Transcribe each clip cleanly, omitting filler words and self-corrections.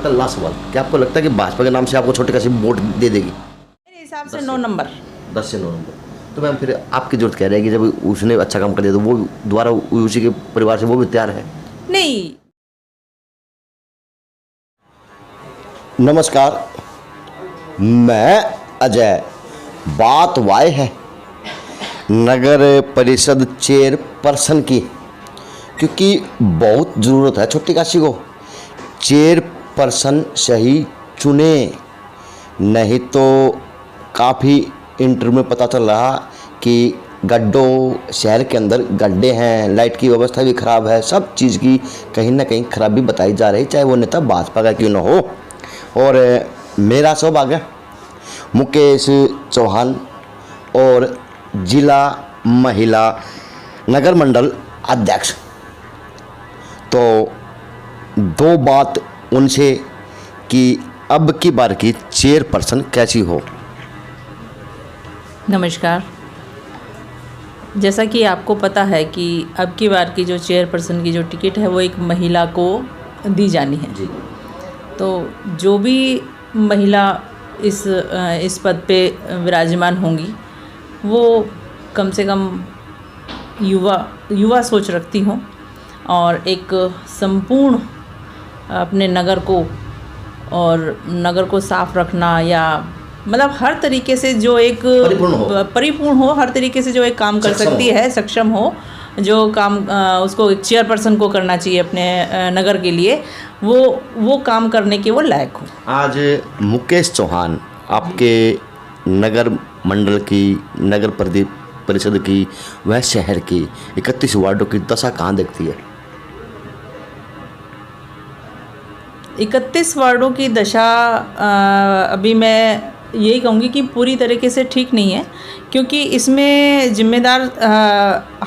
आपका लास्ट सवाल, क्या आपको लगता है कि भाजपा के नाम से आपको छोटी काशी वोट दे देगी? मेरे हिसाब से 9 नंबर। 10 से 9 नंबर। तो मैम फिर आपकी जरूरत कह रही है कि जब उसने अच्छा काम कर दिया तो वो दोबारा उसी के परिवार से वो भी तैयार है? नहीं। नमस्कार, मैं अजय। बात वाय है नगर परिषद चेयरपर्सन की, क्योंकि बहुत ज़रूरत है छोटी काशी को। चेयरपर्सन सही चुने, नहीं तो काफ़ी इंटरव्यू में पता चल रहा कि गड्ढों, शहर के अंदर गड्ढे हैं, लाइट की व्यवस्था भी ख़राब है, सब चीज़ की कहीं ना कहीं खराबी बताई जा रही, चाहे वो नेता भाजपा का क्यों ना हो। और मेरा सौभाग्य मुकेश चौहान और जिला महिला नगर मंडल अध्यक्ष, तो दो बात उनसे कि अब की बार की चेयरपर्सन कैसी हो। नमस्कार। जैसा कि आपको पता है कि अब की बार की जो चेयरपर्सन की जो टिकट है वो एक महिला को दी जानी है जी। तो जो भी महिला इस पद पे विराजमान होंगी वो कम से कम युवा सोच रखती हों और एक संपूर्ण अपने नगर को साफ रखना, या मतलब हर तरीके से जो एक परिपूर्ण हो, हर तरीके से जो एक काम कर सकती है, सक्षम हो, जो काम उसको एक चेयरपर्सन को करना चाहिए अपने नगर के लिए, वो काम करने के वो लायक हो। आज मुकेश चौहान आपके नगर मंडल की, नगर परिषद की, वह शहर की 31 वार्डों की दशा कहाँ देखती है? 31 वार्डों की दशा अभी मैं यही कहूँगी कि पूरी तरीके से ठीक नहीं है, क्योंकि इसमें जिम्मेदार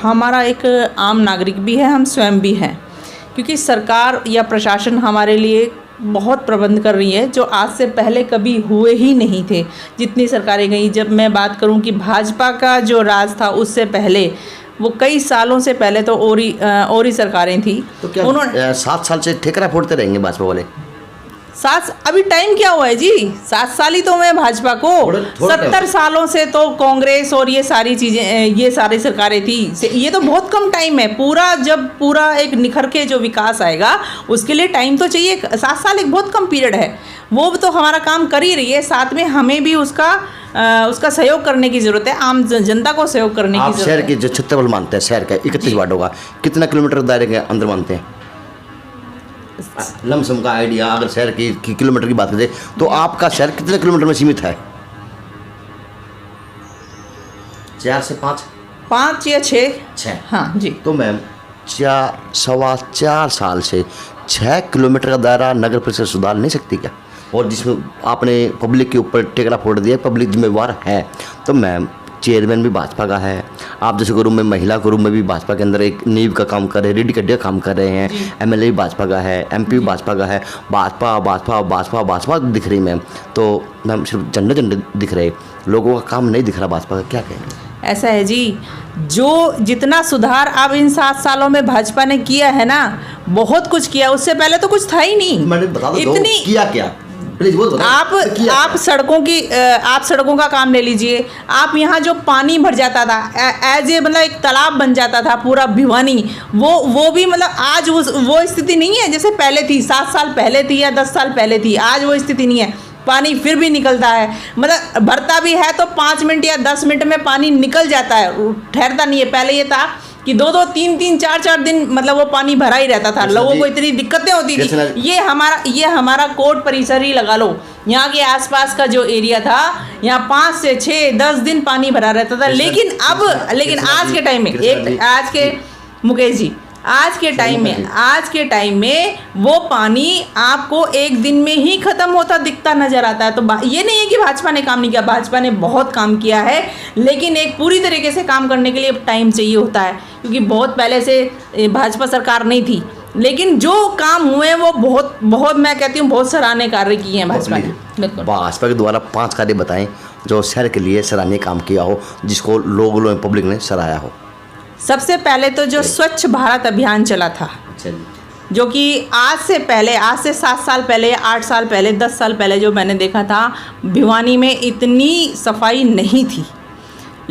हमारा एक आम नागरिक भी है, हम स्वयं भी हैं, क्योंकि सरकार या प्रशासन हमारे लिए बहुत प्रबंध कर रही है जो आज से पहले कभी हुए ही नहीं थे। जितनी सरकारें गई, जब मैं बात करूं कि भाजपा का जो राज था उससे पहले, वो कई सालों से पहले तो और ही सरकारें थी। तो क्या उन्होंने 7 साल से ठेकरा फोड़ते रहेंगे भाजपा वाले? अभी टाइम क्या हुआ है जी? 7 साल ही तो हुए भाजपा को। 70 सालों से तो कांग्रेस और ये सारी चीज़ें, ये सारी सरकारें थी। ये तो बहुत कम टाइम है। जब पूरा एक निखर के जो विकास आएगा उसके लिए टाइम तो चाहिए। 7 साल एक बहुत कम पीरियड है। वो तो हमारा काम कर ही रही है, साथ में हमें भी उसका सहयोग करने की ज़रूरत है, आम जनता को सहयोग करने की ज़रूरत है। शहर के जो क्षेत्रफल मानते हैं, शहर का 31 वार्डों का कितना किलोमीटर दायरे के अंदर मानते हैं? लमसम का आइडिया, अगर शहर की किलोमीटर की बात करें तो आपका शहर कितने किलोमीटर में सीमित है? 4 से 5 या 6। हाँ जी। तो मैम 4 साल से 6 किलोमीटर का दायरा नगर परिषद सुधार नहीं सकती क्या? और जिसमें आपने पब्लिक के ऊपर टेकरा फोड़ दिया, पब्लिक जिम्मेवार है। तो मैम चेयरमैन भी भाजपा का है, आप जैसे ग्रुप में, महिला ग्रुप में भी भाजपा के अंदर एक नींव का काम कर रहे हैं, रीढ़ी कड्डिया काम कर रहे हैं, एमएलए भी भाजपा का है, एमपी भी भाजपा का है। भाजपा दिख रही मैम, तो मैम सिर्फ झंडे दिख रहे, लोगों का काम नहीं दिख रहा भाजपा का, क्या कहें? ऐसा है जी, जो जितना सुधार अब इन 7 सालों में भाजपा ने किया है ना, बहुत कुछ किया। उससे पहले तो कुछ था ही नहीं। मैंने बता दो किया क्या? आप सड़कों का काम ले लीजिए। आप यहाँ जो पानी भर जाता था, एज ए मतलब एक तालाब बन जाता था पूरा भिवानी, वो भी मतलब आज वो स्थिति नहीं है जैसे पहले थी, 7 साल पहले थी या 10 साल पहले थी। आज वो स्थिति नहीं है। पानी फिर भी निकलता है, मतलब भरता भी है तो 5 मिनट या 10 मिनट में पानी निकल जाता है, ठहरता नहीं है। पहले ये था कि 2-2, 3-3, 4-4 दिन मतलब वो पानी भरा ही रहता था, लोगों को इतनी दिक्कतें होती थी। ये हमारा कोर्ट परिसर ही लगा लो, यहाँ के आसपास का जो एरिया था, यहाँ 5 से 6, 10 दिन पानी भरा रहता था। लेकिन आज के टाइम में मुकेश जी, आज के टाइम में वो पानी आपको एक दिन में ही खत्म होता दिखता नजर आता है। तो ये नहीं है कि भाजपा ने काम नहीं किया, भाजपा ने बहुत काम किया है, लेकिन एक पूरी तरीके से काम करने के लिए टाइम चाहिए होता है, क्योंकि बहुत पहले से भाजपा सरकार नहीं थी। लेकिन जो काम हुए वो बहुत मैं कहती हूँ बहुत सराहनीय कार्य किए हैं भाजपा ने। भाजपा के द्वारा 5 कार्य बताएं जो शहर के लिए सराहनीय काम किया हो, जिसको लोगों पब्लिक ने सराहा हो। सबसे पहले तो जो स्वच्छ भारत अभियान चला था, जो कि आज से 7 साल पहले, 8 साल पहले, 10 साल पहले जो मैंने देखा था, भिवानी में इतनी सफाई नहीं थी।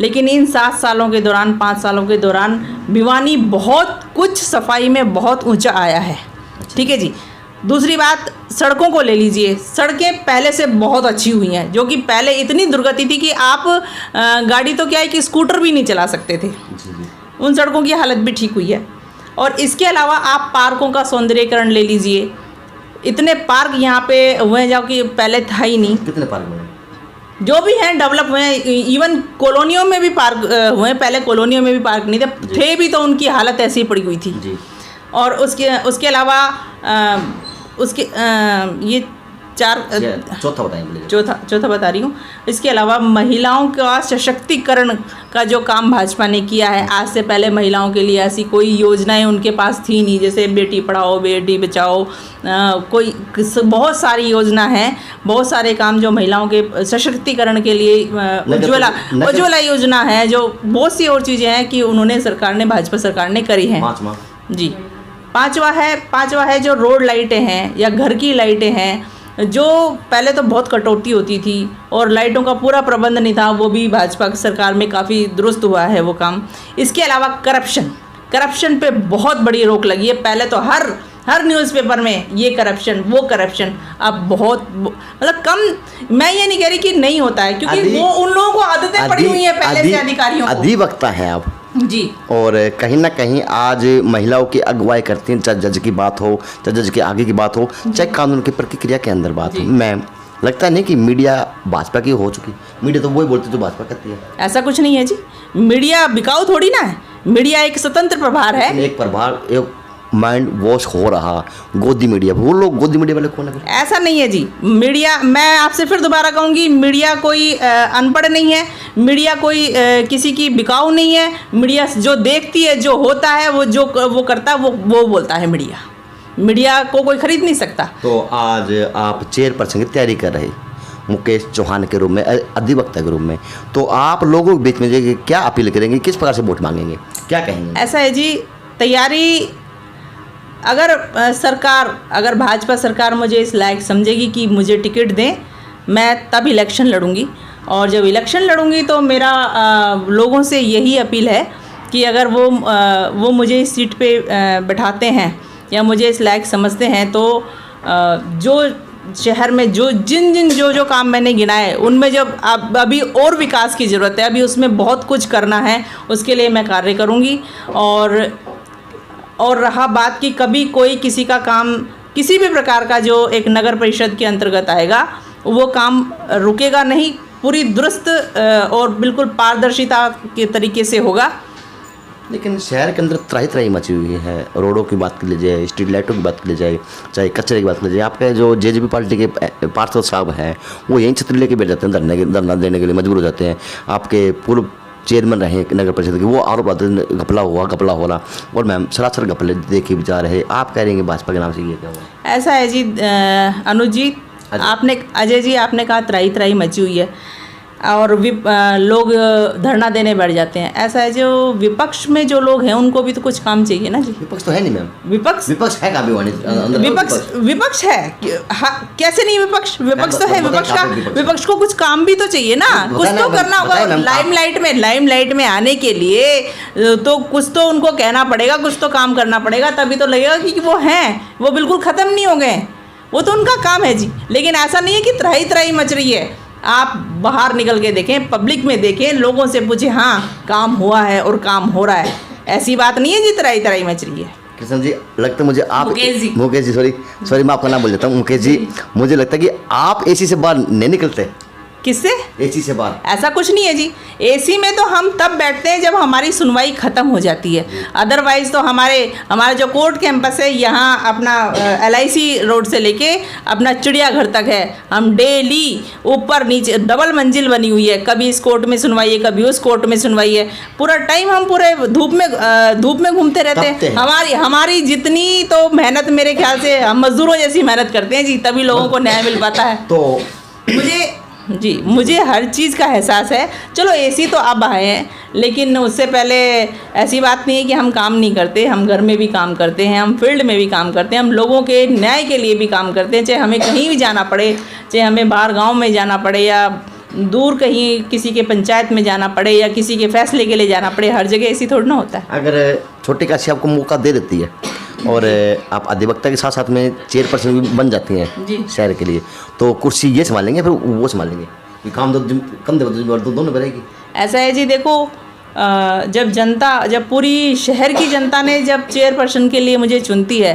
लेकिन इन 7 सालों के दौरान, 5 सालों के दौरान भिवानी बहुत कुछ सफाई में बहुत ऊंचा आया है। ठीक है जी। दूसरी बात, सड़कों को ले लीजिए। सड़कें पहले से बहुत अच्छी हुई हैं, जो कि पहले इतनी दुर्गति थी कि आप गाड़ी तो क्या है कि स्कूटर भी नहीं चला सकते थे। उन सड़कों की हालत भी ठीक हुई है। और इसके अलावा आप पार्कों का सौंदर्यीकरण ले लीजिए। इतने पार्क यहाँ पे हुए हैं जो कि पहले था ही नहीं। कितने पार्क हुए? जो भी हैं डेवलप हुए हैं। इवन कॉलोनियों में भी पार्क हुए हैं। पहले कॉलोनियों में भी पार्क नहीं थे भी, तो उनकी हालत ऐसी ही पड़ी हुई थी जी। और उसके अलावा ये चौथा बताएंगे। चौथा बता रही हूँ। इसके अलावा महिलाओं का सशक्तिकरण का जो काम भाजपा ने किया है, आज से पहले महिलाओं के लिए ऐसी कोई योजनाएं उनके पास थी नहीं, जैसे बेटी पढ़ाओ बेटी बचाओ, कोई बहुत सारी योजना है, बहुत सारे काम जो महिलाओं के सशक्तिकरण के लिए, उज्ज्वला योजना है, जो बहुत सी और चीज़ें हैं कि उन्होंने भाजपा सरकार ने करी हैं। जी। पांचवा है जो रोड लाइटें हैं या घर की लाइटें हैं, जो पहले तो बहुत कटौती होती थी और लाइटों का पूरा प्रबंध नहीं था, वो भी भाजपा की सरकार में काफ़ी दुरुस्त हुआ है वो काम। इसके अलावा करप्शन पे बहुत बड़ी रोक लगी है। पहले तो हर न्यूज़पेपर में ये करप्शन वो करप्शन, अब बहुत मतलब कम। मैं ये नहीं कह रही कि नहीं होता है, क्योंकि वो उन लोगों को आदतें पड़ी हुई है पहले से अधिकारियों को। अधिवक्ता है आप जी। और कहीं ना कहीं आज महिलाओं की अगुवाई करती हैं, चाहे जज की बात हो, चाहे जज के आगे की बात हो, चाहे कानून की प्रक्रिया के अंदर बात हो। मैम, लगता नहीं कि मीडिया भाजपा की हो चुकी? मीडिया तो वही बोलती जो भाजपा करती है। ऐसा कुछ नहीं है जी। मीडिया बिकाऊ थोड़ी ना है। मीडिया एक स्वतंत्र प्रभार है। एक प्रभार, एक माइंड वॉश हो रहा गोदी मीडिया। वो लोग गोदी मीडिया वाले कौन है? ऐसा नहीं है जी। मीडिया, मैं आपसे फिर दोबारा कहूँगी, मीडिया कोई अनपढ़ नहीं है। मीडिया कोई किसी की बिकाऊ नहीं है। मीडिया जो देखती है, जो होता है, वो करता है, वो बोलता है। मीडिया को कोई खरीद नहीं सकता। तो आज आप चेयरपर्सन की तैयारी कर रहे मुकेश चौहान के रूप में, अधिवक्ता के रूप में, तो आप लोगों के बीच में क्या अपील करेंगे? किस प्रकार से वोट मांगेंगे? क्या कहेंगे? ऐसा है जी, तैयारी अगर भाजपा सरकार मुझे इस लायक समझेगी कि मुझे टिकट दें, मैं तब इलेक्शन लड़ूंगी। और जब इलेक्शन लड़ूंगी तो मेरा लोगों से यही अपील है कि अगर वो मुझे इस सीट पे बैठाते हैं या मुझे इस लायक समझते हैं, तो जो शहर में जो काम मैंने गिनाए, उनमें जब अभी और विकास की ज़रूरत है, अभी उसमें बहुत कुछ करना है, उसके लिए मैं कार्य करूंगी। और रहा बात कि कभी कोई किसी का काम, किसी भी प्रकार का जो एक नगर परिषद के अंतर्गत आएगा, वो काम रुकेगा नहीं, पूरी दुरुस्त और बिल्कुल पारदर्शिता के तरीके से होगा। लेकिन शहर के अंदर त्राही मची हुई है। रोडों की बात कर लीजिए, स्ट्रीट लाइटों की बात कर लीजिए, चाहे कचरे की बात कर लीजिए। आपके जो जेजेपी पार्टी के पार्षद साहब हैं, वो यहीं छतरी लेके बैठ जाते हैं, धरना देने के लिए मजबूर हो जाते हैं। आपके पूर्व चेयरमैन रहे नगर परिषद के, वो आरोप आते हैं घपला हो रहा, और मैम सरासर घपले देखे भी जा रहे। आप कह रहे हैं भाजपा के नाम से ये क्या हुआ? ऐसा है जी अनुज जी, अजय जी, आपने कहा त्राही मची हुई है और लोग धरना देने बैठ जाते हैं। ऐसा है, जो विपक्ष में जो लोग हैं उनको भी तो कुछ काम चाहिए ना जी। विपक्ष तो है नहीं मैम। विपक्ष है का विपक्ष है। कैसे नहीं विपक्ष तो है। विपक्ष को कुछ काम भी तो चाहिए ना, कुछ तो करना होगा। लाइमलाइट में आने के लिए तो कुछ तो उनको कहना पड़ेगा, कुछ तो काम करना पड़ेगा, तभी तो लगेगा कि वो हैं, वो बिल्कुल ख़त्म नहीं हो गए। वो तो उनका काम है जी। लेकिन ऐसा नहीं है कि त्राही मच रही है। आप बाहर निकल के देखें, पब्लिक में देखें, लोगों से पूछें, हाँ काम हुआ है और काम हो रहा है। ऐसी बात नहीं है जी त्राही मच रही है। कृष्ण जी, लगता है मुझे आप मुकेश जी सॉरी मैं आपका नाम बोल देता हूँ मुकेश जी, मुझे लगता है कि आप एसी से बाहर नहीं निकलते। किससे? एसी से बाहर। ऐसा कुछ नहीं है जी। एसी में तो हम तब बैठते हैं जब हमारी सुनवाई ख़त्म हो जाती है। अदरवाइज़ तो हमारा जो कोर्ट कैंपस है यहाँ अपना LIC रोड से लेके अपना चिड़ियाघर तक है, हम डेली ऊपर नीचे डबल मंजिल बनी हुई है। कभी इस कोर्ट में सुनवाई है, कभी उस कोर्ट में सुनवाई है। पूरा टाइम हम पूरे धूप में घूमते रहते हैं। हमारी जितनी तो मेहनत, मेरे ख्याल से हम मजदूरों जैसी मेहनत करते हैं जी, तभी लोगों को न्याय मिल पाता है। तो जी, मुझे हर चीज़ का एहसास है। चलो एसी तो अब आए हैं, लेकिन उससे पहले ऐसी बात नहीं है कि हम काम नहीं करते। हम घर में भी काम करते हैं, हम फील्ड में भी काम करते हैं, हम लोगों के न्याय के लिए भी काम करते हैं। चाहे हमें कहीं भी जाना पड़े, चाहे हमें बाहर गांव में जाना पड़े या दूर कहीं किसी के पंचायत में जाना पड़े या किसी के फैसले के लिए जाना पड़े, हर जगह ऐसी थोड़ी ना होता है। अगर छोटी काशी आपको मौका दे देती है और आप अधिवक्ता के साथ साथ में चेयरपर्सन भी बन जाती हैं जी। शहर के लिए, तो कुर्सी ये संभालेंगे फिर वो संभालेंगे, ये काम तो कम दे दोनों करेगी। ऐसा है जी, देखो जब पूरी शहर की जनता ने जब चेयरपर्सन के लिए मुझे चुनती है,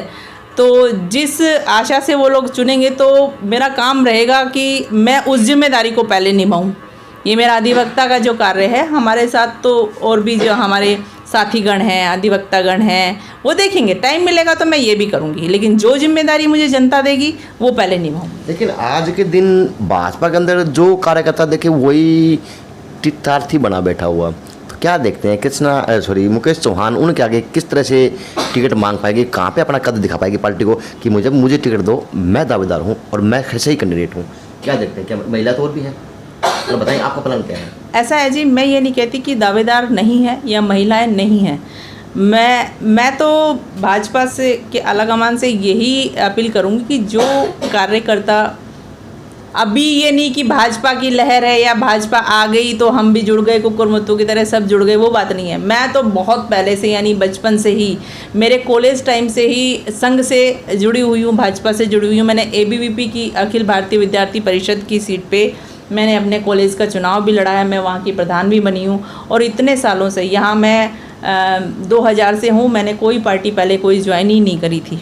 तो जिस आशा से वो लोग चुनेंगे, तो मेरा काम रहेगा कि मैं उस जिम्मेदारी को पहले निभाऊं। ये मेरा अधिवक्ता का जो कार्य है, हमारे साथ तो और भी जो हमारे साथीगण हैं, अधिवक्तागण हैं, वो देखेंगे। टाइम मिलेगा तो मैं ये भी करूँगी, लेकिन जो जिम्मेदारी मुझे जनता देगी वो पहले निभाऊंगी। लेकिन आज के दिन भाजपा के अंदर जो कार्यकर्ता देखे वही तीर्थार्थी बना बैठा हुआ, तो क्या देखते हैं मुकेश चौहान उनके आगे किस तरह से टिकट मांग पाएगी, कहाँ पे अपना कद दिखा पाएगी पार्टी को कि मुझे टिकट दो, मैं दावेदार हूँ और मैं सही कैंडिडेट हूँ। क्या देखते हैं, क्या महिला तो और भी है, तो बताइए आपका प्लान क्या है? ऐसा है जी, मैं ये नहीं कहती कि दावेदार नहीं है या महिलाएं नहीं हैं। मैं तो भाजपा से के आलाकमान से यही अपील करूँगी कि जो कार्यकर्ता, अभी ये नहीं कि भाजपा की लहर है या भाजपा आ गई तो हम भी जुड़ गए, कुकुर मुत्तू की तरह सब जुड़ गए, वो बात नहीं है। मैं तो बहुत पहले से, यानी बचपन से ही, मेरे कॉलेज टाइम से ही संघ से जुड़ी हुई हूँ, भाजपा से जुड़ी हुई हूँ। मैंने ABVP की अखिल भारतीय विद्यार्थी परिषद की सीट पे मैंने अपने कॉलेज का चुनाव भी लड़ा है, मैं वहाँ की प्रधान भी बनी हूँ। और इतने सालों से यहाँ मैं 2000 से हूँ। मैंने कोई पार्टी पहले कोई ज्वाइन ही नहीं करी थी,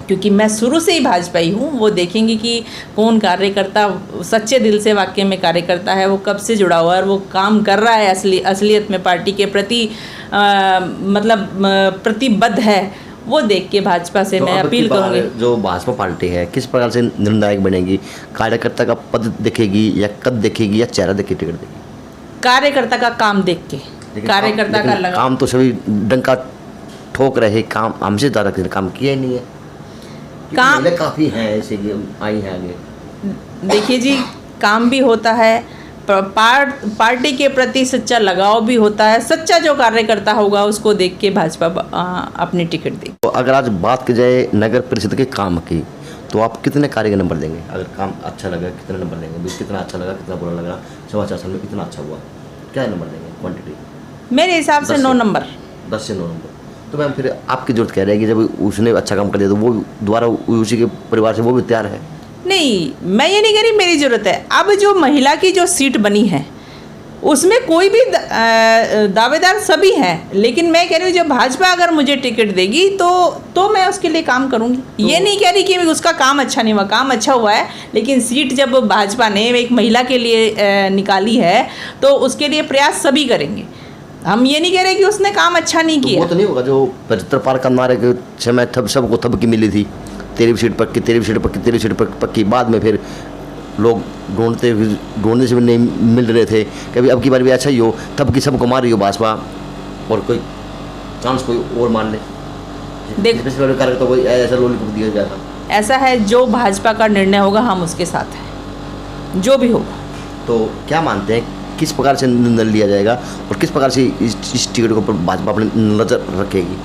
क्योंकि मैं शुरू से ही भाजपाई हूँ। वो देखेंगे कि कौन कार्यकर्ता सच्चे दिल से वाकई में कार्यकर्ता है, वो कब से जुड़ा हुआ है और वो काम कर रहा है असलियत में पार्टी के प्रति, प्रतिबद्ध है, वो देख के भाजपा से तो मैं अपील करूँगी। जो भाजपा पार्टी है किस प्रकार से निर्णायक बनेगी, कार्यकर्ता का पद देखेगी या कद देखेगी या चेहरा देख के टिकट देगी? कार्यकर्ता का काम देख के, कार्यकर्ता का लगा काम तो सभी डंका ठोक रहे, काम हमसे ज़्यादा काम किया ही नहीं है। काम काफ़ी हैं ऐसे आई हैं आगे। देखिए जी, काम भी होता है, पार्टी के प्रति सच्चा लगाव भी होता है। सच्चा जो कार्यकर्ता होगा उसको देख के भाजपा अपनी टिकट देगी। तो अगर आज बात की जाए नगर परिषद के काम की, तो आप कितने कार्य का नंबर देंगे? अगर काम अच्छा लगा कितने नंबर देंगे? कितना अच्छा लगा, कितना बुरा लगा, 4.25 साल में कितना अच्छा हुआ, क्या नंबर देंगे? क्वान्टिटी मेरे हिसाब से 9 नंबर। 10 से 9 नंबर। तो मैम फिर आपकी जरूरत कह रही है कि जब उसने अच्छा काम कर दिया तो वो दोबारा उसी के परिवार से वो भी तैयार है? नहीं, मैं ये नहीं कह रही मेरी ज़रूरत है। अब जो महिला की जो सीट बनी है उसमें कोई भी दावेदार सभी हैं, लेकिन मैं कह रही हूँ जब भाजपा अगर मुझे टिकट देगी तो मैं उसके लिए काम करूँगी। तो ये नहीं कह रही कि उसका काम अच्छा नहीं हुआ, काम अच्छा हुआ है, लेकिन सीट जब भाजपा ने एक महिला के लिए निकाली है तो उसके लिए प्रयास सभी करेंगे। हम ये नहीं कह रहे कि उसने काम अच्छा नहीं किया। वो तो नहीं होगा जो 75 पार का नारे के समय सबको थपकी मिली थी, तेरी सीट पक्की, तेरी सीट पक्की, तेरी सीट पक्की, बाद में फिर लोग ढूंढने से भी नहीं मिल रहे थे। कभी अब की बार भी अच्छा ही हो, तब की सबको मार रही हो भाजपा, और कोई चांस कोई और मान ले। देख, तो कोई ऐसा लॉलीपॉप दिया गया था। ऐसा है, जो भाजपा का निर्णय होगा हम उसके साथ हैं, जो भी होगा। तो क्या मानते हैं किस प्रकार से निर्णय लिया जाएगा और किस प्रकार से इस टिकट के ऊपर भाजपा अपनी नज़र रखेगी?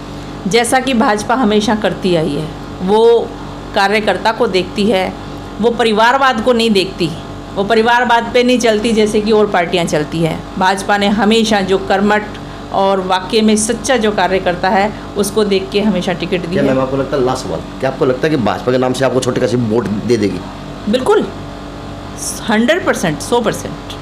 जैसा कि भाजपा हमेशा करती आई है, वो कार्यकर्ता को देखती है, वो परिवारवाद को नहीं देखती, वो परिवारवाद पे नहीं चलती जैसे कि और पार्टियां चलती हैं। भाजपा ने हमेशा जो कर्मठ और वाकई में सच्चा जो कार्यकर्ता है उसको देख के हमेशा टिकट दी है। मैम आपको लगता है, लास्ट सवाल, क्या आपको लगता है कि भाजपा के नाम से आपको छोटे कैसे वोट दे देगी? बिल्कुल 100%, 100%।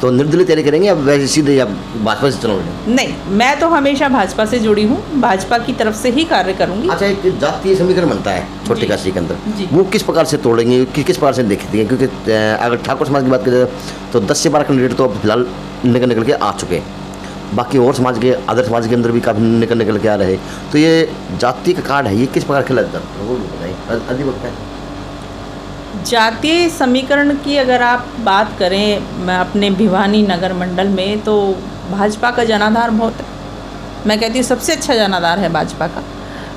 तो निर्दलीय तैयारी करेंगे या वैसे सीधे या भाजपा से चुनाव लड़ेंगे? नहीं, मैं तो हमेशा भाजपा से जुड़ी हूँ, भाजपा की तरफ से ही कार्य करूँगी। अच्छा, एक जातीय समीकरण बनता है छोटे काशी के अंदर, जी। वो किस प्रकार से तोड़ेंगे, किस प्रकार से देखती हैं? क्योंकि अगर ठाकुर समाज की बात करें तो 10 से 12 कैंडिडेट तो फिलहाल निकल के आ चुके हैं, बाकी और समाज के अदर समाज के अंदर भी काफ़ी निकल के आ रहे। तो ये जाति का कार्ड है, ये किस प्रकार खेला जाता है वो बताइए, अधिवक्ता है। जातीय समीकरण की अगर आप बात करें अपने भिवानी नगर मंडल में, तो भाजपा का जनाधार बहुत है। मैं कहती हूँ सबसे अच्छा जनाधार है भाजपा का।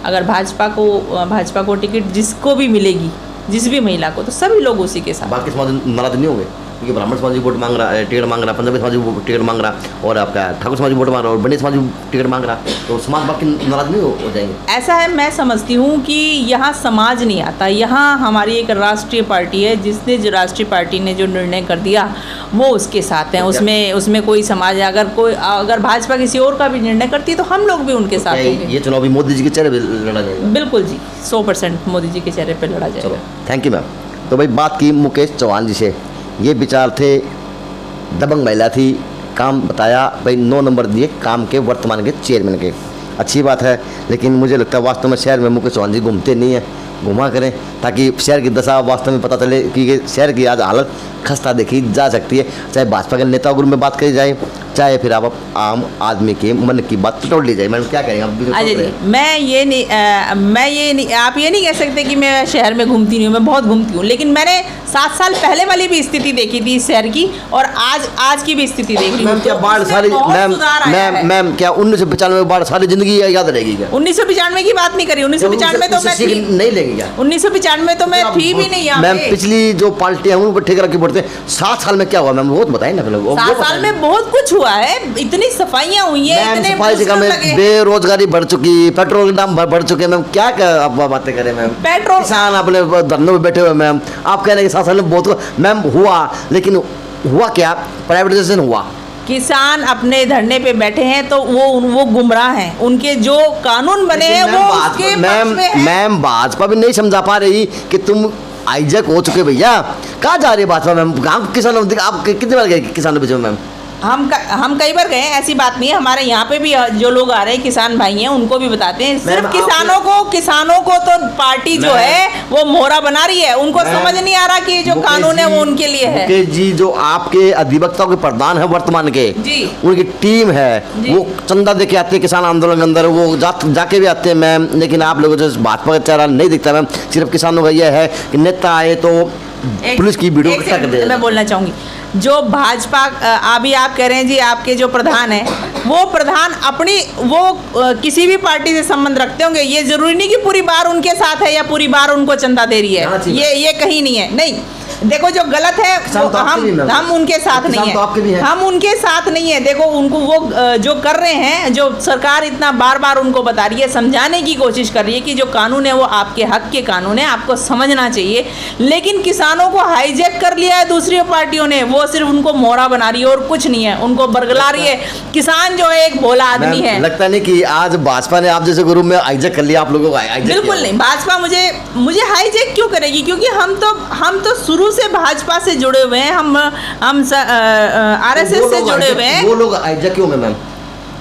अगर भाजपा को टिकट जिसको भी मिलेगी जिस भी महिला को, तो सभी लोग उसी के साथ। बाकी समाज नाराज नहीं होंगे क्योंकि ब्राह्मण समाज भी वोट मांग रहा है, टिकट मांग रहा है, पंजाबी समाज भी टिकट मांग रहा है, और आपका ठाकुर समाज भी वोट मांग रहा है, और बंडी समाज भी टिकट मांग रहा है, तो समाज बाकी नाराज नहीं हो जाएंगे? ऐसा है, मैं समझती हूँ कि यहाँ समाज नहीं आता, यहाँ हमारी एक राष्ट्रीय पार्टी है, जिसने जो राष्ट्रीय पार्टी ने जो निर्णय कर दिया वो उसके साथ हैं। उसमें कोई समाज, अगर भाजपा किसी और का भी निर्णय करती है तो हम लोग भी उनके साथ होंगे। ये चुनाव भी मोदी जी के चेहरे पे लड़ा जाएगा? बिल्कुल जी, 100% मोदी जी के चेहरे पे लड़ा जाएगा। Thank you ma'am. तो भाई बात की मुकेश चौहान जी से, ये विचार थे, दबंग महिला थी, काम बताया भाई, 9 नंबर दिए काम के वर्तमान के चेयरमैन के। अच्छी बात है, लेकिन मुझे लगता है वास्तव में शहर में मुकेश चौहान जी घूमते नहीं हैं, घुमा करें ताकि शहर की दशा वास्तव में पता चले कि शहर की आज हालत खस्ता देखी जा सकती है। चाहे भाजपा के नेता ग्रुप में बात करी जाए, चाहे फिर आप आम आदमी के मन की बात टोट ली जाए। मैडम क्या कहेंगे आप? अजय जी, मैं ये नहीं, आप ये नहीं कह सकते कि मैं शहर में घूमती नहीं हूँ, मैं बहुत घूमती हूँ, लेकिन मैंने 7 साल पहले वाली भी स्थिति देखी थी इस शहर की, और आज की भी स्थिति देख रही हूँ। क्या बाढ़ सारी मैम क्या 1995 में बाढ़ सारी जिंदगी याद रहेगी क्या? 1995 की बात नहीं करी, 1995 तो मैं नहीं लेंगे क्या? 1995 तो मैं थी भी नहीं। मैम पिछली जो पार्टी है उन पर ठेका रखी पड़ते हैं। 7 साल में क्या हुआ मैम, वो बताइए ना पहले। 7 साल में बहुत कुछ हुआ है, इतनी सफाइयाँ हुई है, इतने सफाई से कम है, बेरोजगारी बढ़ चुकी, पेट्रोल के दाम बढ़ चुके मैम, क्या आप बातें करें मैम? पेट्रोल, किसान अपने धरनों में बैठे हुए मैम, आप कह रहे हैं कि 7 साल में बहुत मैम हुआ, लेकिन हुआ क्या? प्राइवेटाइजेशन हुआ। किसान अपने धरने पे बैठे हैं तो वो गुमराह हैं, उनके जो कानून बने हैं वो उसके पक्ष में है। मैम भाजपा भी नहीं समझा पा रही कि तुम हाईजैक हो चुके भैया, कहाँ जा रही है भाजपा मैम? गाँव किसानों, आप कितने बार गए किसानों बीच में मैम? हम कई बार गए, ऐसी बात नहीं है। हमारे यहाँ पे भी जो लोग आ रहे हैं किसान भाई हैं, उनको भी बताते हैं। सिर्फ किसानों को तो पार्टी जो है वो मोहरा बना रही है, उनको समझ नहीं आ रहा कि जो कानून है वो उनके लिए है। मुकेश जी जो आपके अधिवक्ताओं के प्रधान है वर्तमान के जी, उनकी टीम है, वो चंदा दे के आते हैं किसान आंदोलन के अंदर, वो जाके भी आते हैं मैम, लेकिन आप लोगों को भाजपा का चेहरा नहीं दिखता मैम। सिर्फ किसानों का यह है कि नेता आए तो पुलिस की वीडियो इकट्ठा कर दे। मैं बोलना चाहूँगी, जो भाजपा अभी आप कह रहे हैं जी, आपके जो प्रधान है वो प्रधान किसी भी पार्टी से संबंध रखते होंगे। ये जरूरी नहीं कि पूरी बार उनके साथ है या पूरी बार उनको चंदा दे रही है, ये कहीं नहीं है। नहीं, देखो जो गलत है हम उनके साथ नहीं है, हम उनके साथ नहीं है। देखो उनको वो जो कर रहे हैं, जो सरकार इतना बार बार उनको बता रही है, समझाने की कोशिश कर रही है कि जो कानून है वो आपके हक के कानून है, आपको समझना चाहिए, लेकिन किसानों को हाईजैक कर लिया है दूसरी पार्टियों ने। वो सिर्फ उनको मोहरा बना रही है और कुछ नहीं है, उनको बरगला रही है। किसान जो है एक भोला आदमी है। लगता नहीं कि आज भाजपा ने आप जैसे ग्रुप में हाईजैक कर लिया आप लोगों को? बिल्कुल नहीं, भाजपा मुझे हाईजैक क्यों करेगी? क्योंकि हम तो शुरू से भाजपा से जुड़े हुए हैं, हम आरएसएस से जुड़े हुए हैं। वो लोग हाईजैक क्यों होंगे मैम?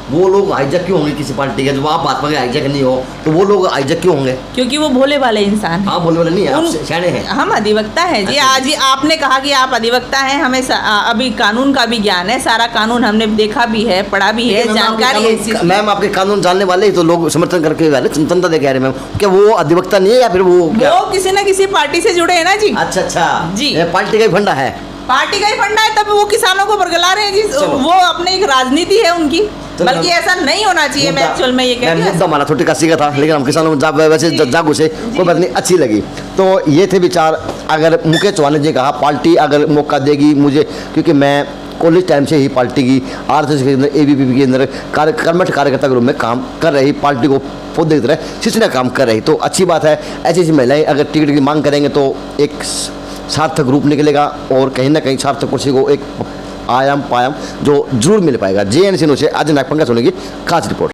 वो लोग हाईजैक क्यों होंगे किसी पार्टी के? जब आप भाजपा के हाईजैक नहीं हो तो वो लोग हाईजैक क्यों होंगे? क्योंकि वो भोले वाले इंसान हैं। आप भोले वाले नहीं, आप सियाने हैं। हम अधिवक्ता हैं जी। आज ही आपने कहा कि आप अधिवक्ता हैं, हमें अभी कानून का भी ज्ञान है, सारा कानून हमने देखा भी है, पढ़ा भी है, जानकारी है। मैम आपके कानून जानने वाले ही तो लोग समर्थन करके वाले चंदा दे कह रहे मैम, क्या वो अधिवक्ता नहीं है या फिर वो किसी न किसी पार्टी से जुड़े हैं ना जी? अच्छा जी, पार्टी का ही फंडा है, पार्टी का ही फंडा है, तब वो किसानों को बरगला रहे हैं जी। वो अपने एक राजनीति है उनकी, बल्कि ऐसा नहीं होना चाहिए। मैं एक्चुअल में ये कह रही हूं, मुद्दा हमारा छोटी काशी का था, लेकिन हम किसानों में वैसे जागू से कोई बात नहीं, अच्छी लगी। तो ये थे विचार। अगर मुकेश चौहान ने कहा पार्टी अगर मौका देगी मुझे, क्योंकि मैं कॉलेज टाइम से ही पार्टी की आरएसएस के अंदर, एबीवीपी के अंदर कर्मठ कार्यकर्ता के रूप में काम कर रही, पार्टी को पौधे की तरह सिंचना काम कर रही, तो अच्छी बात है। ऐसी महिलाएं अगर टिकट की मांग करेंगे तो एक सार्थक रूप निकलेगा और कहीं ना कहीं सार्थक कुर्सी को एक आयाम पायाम जो जरूर मिल पाएगा। JNC न्यूज़ से आज नागपंखा सुनेगी खास रिपोर्ट।